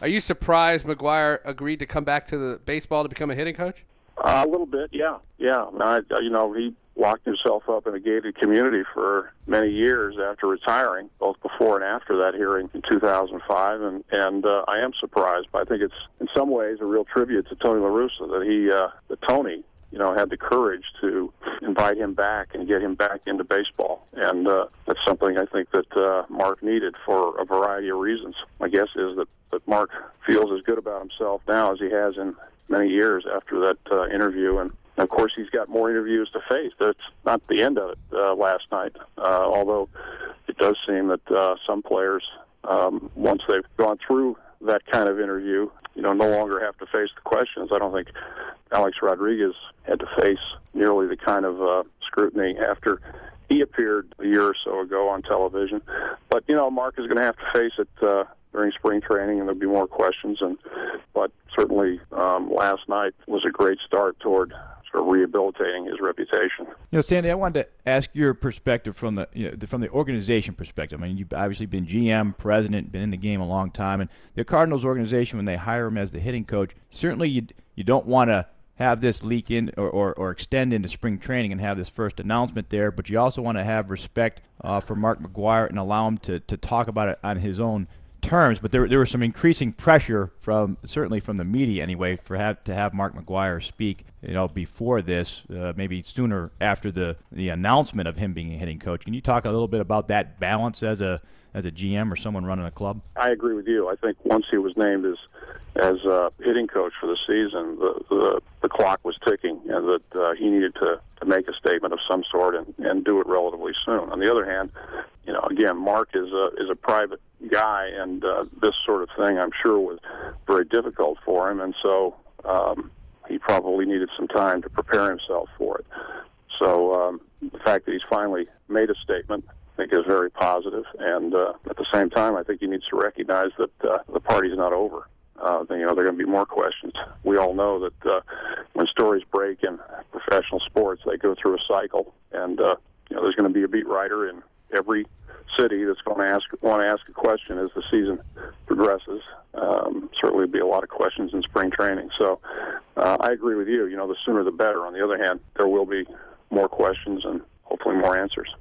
Are you surprised McGwire agreed to come back to the baseball to become a hitting coach? A little bit, yeah. He locked himself up in a gated community for many years after retiring, both before and after that hearing in 2005, and I am surprised. But I think it's in some ways a real tribute to Tony La Russa that Tony had the courage to invite him back and get him back into baseball. And that's something I think that Mark needed for a variety of reasons. My guess is that Mark feels as good about himself now as he has in many years after that interview. And of course, he's got more interviews to face. That's not the end of it last night, although it does seem that some players, once they've gone through that kind of interview, no longer have to face the questions. I don't think Alex Rodriguez had to face nearly the kind of scrutiny after he appeared a year or so ago on television. But, Mark is going to have to face it during spring training, and there'll be more questions. But certainly last night was a great start toward sort of rehabilitating his reputation. Sandy, I wanted to ask your perspective from the organization perspective. I mean, you've obviously been GM, president, been in the game a long time, and the Cardinals organization, when they hire him as the hitting coach, certainly you don't want to have this leak in or extend into spring training and have this first announcement there, but you also want to have respect for Mark McGwire and allow him to talk about it on his own terms. But there was some increasing pressure certainly from the media anyway to have Mark McGwire speak before this, maybe sooner after the announcement of him being a hitting coach. Can you talk a little bit about that balance as a GM or someone running a club? I agree with you. I think once he was named as hitting coach for the season, the clock was ticking, and that he needed to make a statement of some sort and do it relatively soon. On the other hand, again, Mark is a private guy, and this sort of thing, I'm sure, was very difficult for him, and so he probably needed some time to prepare himself for it. So the fact that he's finally made a statement, I think, is very positive, and at the same time, I think he needs to recognize that the party's not over. There are going to be more questions. We all know that when stories break in professional sports, they go through a cycle, and there's going to be a beat writer in every city that's going to want to ask a question as the season progresses. Certainly be a lot of questions in spring training. So I agree with you. The sooner the better. On the other hand, there will be more questions and hopefully more answers.